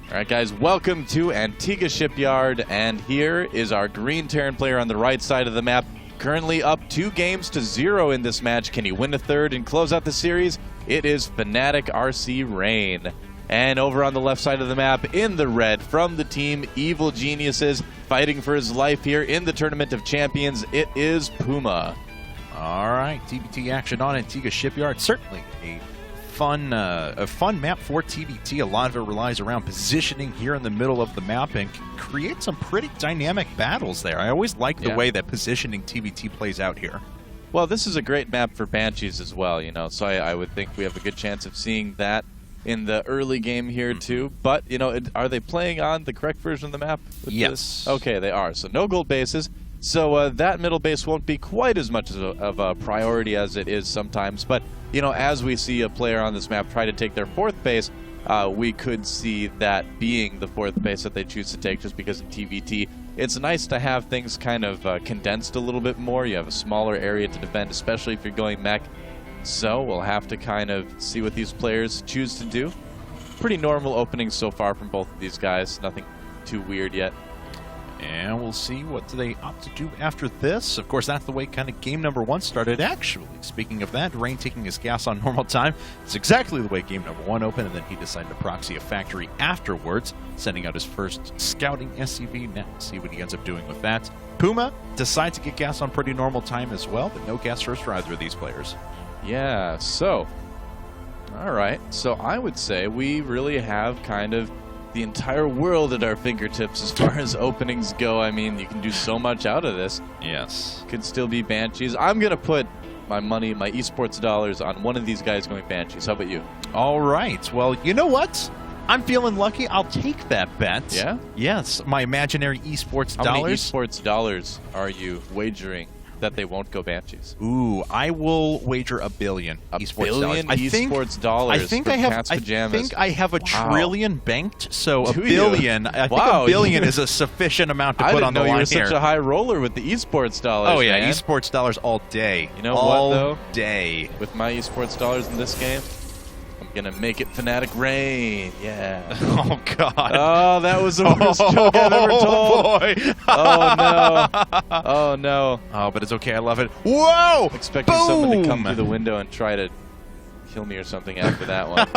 Alright guys, welcome to Antiga Shipyard, and here is our green Terran player on the right side of the map, currently up 2-0 in this match. Can he win a third and close out the series? It is FnaticRC.Rain. And over on the left side of the map, in the red, from the team Evil Geniuses, fighting for his life here in the Tournament of Champions, it is PuMa. Alright, TBT action on Antiga Shipyard. Certainly a fun map for TBT. A lot of it relies around positioning here in the middle of the map and can create some pretty dynamic battles there. I always like the way that positioning TBT plays out here. Well, this is a great map for Banshees as well, you know, so I would think we have a good chance of seeing that in the early game here too. But, you know, are they playing on the correct version of the map? Yes. Okay, they are. So no gold bases. So that middle base won't be quite as much of a priority as it is sometimes. But, you know, as we see a player on this map try to take their fourth base, we could see that being the fourth base that they choose to take, just because in TBT, it's nice to have things kind of condensed a little bit more. You have a smaller area to defend, especially if you're going mech. So we'll have to kind of see what these players choose to do. Pretty normal openings so far from both of these guys. Nothing too weird yet. And we'll see what they opt to do after this. Of course, that's the way kind of game number one started, actually. Speaking of that, Rain taking his gas on normal time. It's exactly the way game number one opened, and then he decided to proxy a factory afterwards, sending out his first scouting SCV. Now, we'll see what he ends up doing with that. PuMa decides to get gas on pretty normal time as well, but no gas first for either of these players. Yeah, so, alright. So I would say we really have kind of the entire world at our fingertips as far as openings go. I mean, you can do so much out of this. Yes. Could still be Banshees. I'm going to put my money, my esports dollars, on one of these guys going Banshees. How about you? All right. Well, you know what? I'm feeling lucky. I'll take that bet. Yeah? Yes. My imaginary esports dollars. How many esports dollars are you wagering that they won't go Banshees? Ooh, I will wager $1 billion. $1 billion esports dollars. I think I have a trillion banked. So $1 billion. I think $1 billion is a sufficient amount to put on the line here. I didn't know you were such a high roller with the esports dollars. Oh yeah, man. Esports dollars all day. You know what though? All day. With my esports dollars in this game, I'm gonna make it FnaticRC.Rain. Yeah. Oh god. Oh, that was the worst joke I've ever told. Oh boy. Oh no. Oh no. Oh, but it's okay. I love it. Whoa! Expecting someone to come through the window and try to kill me or something after that one.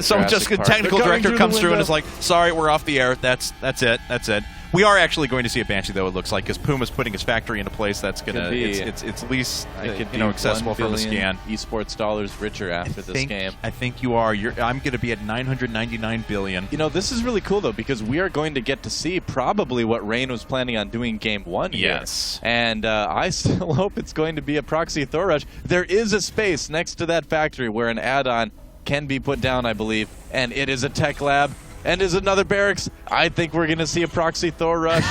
Some just a technical director comes through and is like, "Sorry, we're off the air. That's it. That's it." We are actually going to see a Banshee, though, it looks like, because PuMa's putting his factory into place. That's gonna it's at least accessible from a scan. Esports dollars richer after this game. I think you are. I'm going to be at 999 billion. You know, this is really cool though, because we are going to get to see probably what Rain was planning on doing game one. Yes. Here. And I still hope it's going to be a proxy Thor rush. There is a space next to that factory where an add-on can be put down, I believe, and it is a tech lab. And is another barracks. I think we're going to see a proxy Thor rush.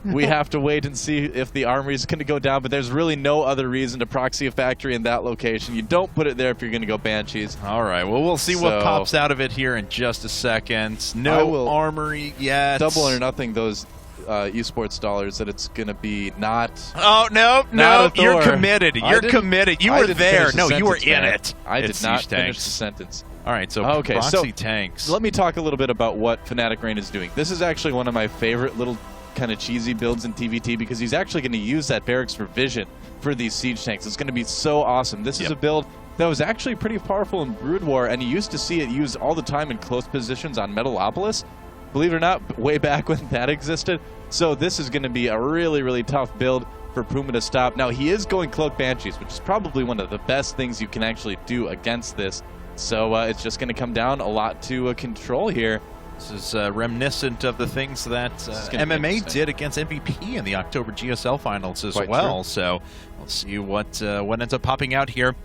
We have to wait and see if the armory is going to go down, but there's really no other reason to proxy a factory in that location. You don't put it there if you're going to go Banshees. All right, well, we'll see what pops out of it here in just a second. No armory yet. Double or nothing those esports dollars that it's going to be not. Oh, no, you're committed. You're committed. You were there. No, you were in it. I did not finish the sentence. All right, so proxy tanks. Let me talk a little bit about what FnaticRC.Rain is doing. This is actually one of my favorite little kind of cheesy builds in TBT, because he's actually going to use that barracks for vision for these siege tanks. It's going to be so awesome. This is a build that was actually pretty powerful in Brood War, and you used to see it used all the time in close positions on Metalopolis. Believe it or not, way back when that existed. So this is going to be a really, really tough build for PuMa to stop. Now, he is going Cloak Banshees, which is probably one of the best things you can actually do against this. So it's just going to come down a lot to control here. This is reminiscent of the things that MMA did against MVP in the October GSL finals as well. True. So we'll see what ends up popping out here.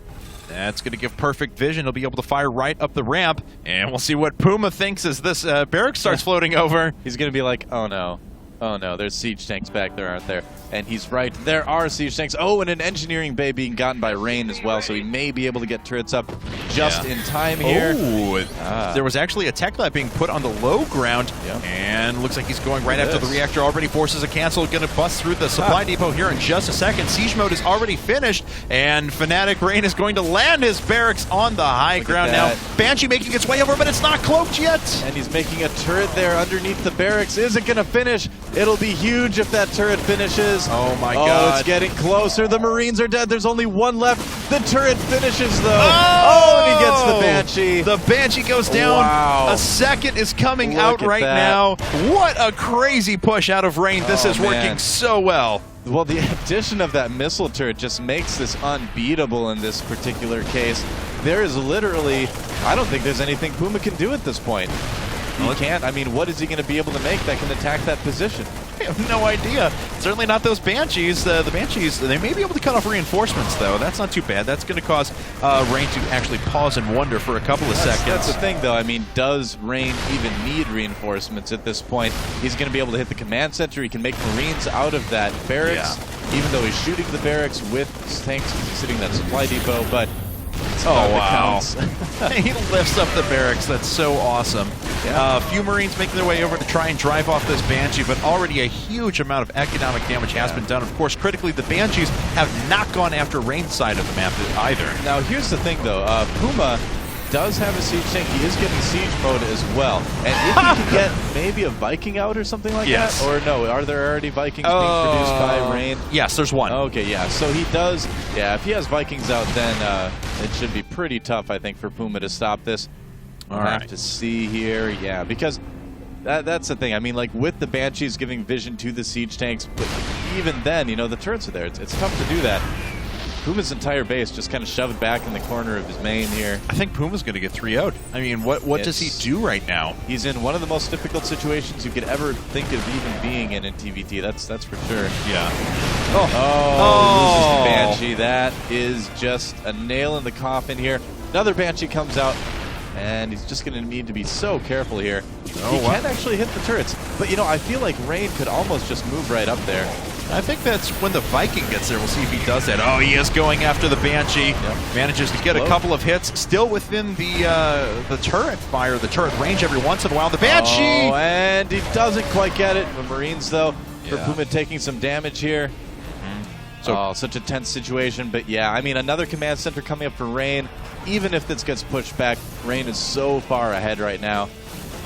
That's going to give perfect vision. He'll be able to fire right up the ramp, and we'll see what PuMa thinks as this barrack starts floating over. He's going to be like, oh no. Oh no, there's siege tanks back there, aren't there? And he's right, there are siege tanks. Oh, and an engineering bay being gotten by Rain as well, so he may be able to get turrets up just in time here. Oh, there was actually a tech lab being put on the low ground, and looks like he's going right after the reactor. Already forces a cancel, going to bust through the supply depot here in just a second. Siege mode is already finished, and FnaticRC.Rain is going to land his barracks on the high ground now. Banshee making its way over, but it's not cloaked yet. And he's making a turret there underneath the barracks. Is it going to finish? It'll be huge if that turret finishes. Oh my god. Oh, it's getting closer. The Marines are dead. There's only one left. The turret finishes though. Oh, and he gets the Banshee. The Banshee goes down. Wow. A second is coming out right now. What a crazy push out of Rain. This is working so well. Well, the addition of that missile turret just makes this unbeatable in this particular case. There is literally, I don't think there's anything PuMa can do at this point. He can't. I mean, what is he going to be able to make that can attack that position? I have no idea. Certainly not those Banshees. The Banshees, they may be able to cut off reinforcements, though. That's not too bad. That's going to cause Rain to actually pause and wonder for a couple of seconds. That's the thing, though. I mean, does Rain even need reinforcements at this point? He's going to be able to hit the command center. He can make Marines out of that barracks, even though he's shooting the barracks with tanks sitting in that supply depot, but wow. He lifts up the barracks. That's so awesome. A few Marines making their way over to try and drive off this Banshee, but already a huge amount of economic damage has been done. Of course, critically, the Banshees have not gone after Rain's side of the map either. Now, here's the thing, though. PuMa does have a siege tank. He is getting siege mode as well. And if he can get maybe a Viking out or something like that? Or no, are there already Vikings being produced by Rain? Yes, there's one. Okay, yeah. So he does, if he has Vikings out, then it should be pretty tough, I think, for PuMa to stop this. We'll have to see here, because that's the thing. I mean, like, with the Banshees giving vision to the siege tanks, but even then, you know, the turrets are there. It's tough to do that. PuMa's entire base just kind of shoved back in the corner of his main here. I think PuMa's going to get 3-0'd. I mean, what does he do right now? He's in one of the most difficult situations you could ever think of even being in TVT. That's for sure. Yeah. Loses the Banshee. That is just a nail in the coffin here. Another Banshee comes out, and he's just going to need to be so careful here. He can actually hit the turrets, but you know, I feel like Rain could almost just move right up there. I think that's when the Viking gets there. We'll see if he does that. Oh, he is going after the Banshee. Manages to get a couple of hits. Still within the turret fire, the turret range every once in a while. The Banshee! Oh, and he doesn't quite get it. The Marines, though, for PuMa taking some damage here. So such a tense situation. But yeah, I mean, another command center coming up for Rain. Even if this gets pushed back, Rain is so far ahead right now.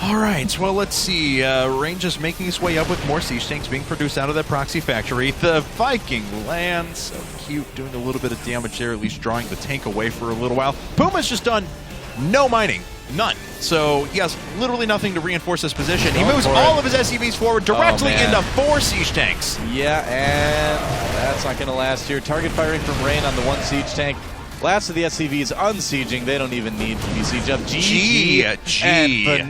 All right, well, let's see. Rain just making his way up with more siege tanks being produced out of that proxy factory. The Viking lands. So cute, doing a little bit of damage there, at least drawing the tank away for a little while. PuMa's just done no mining. None. So he has literally nothing to reinforce his position. He moves all of his SCVs forward directly into 4 siege tanks. Yeah, and that's not going to last here. Target firing from Rain on the 1 siege tank. Last of the SCVs unsieging. They don't even need to be sieged up. GG. And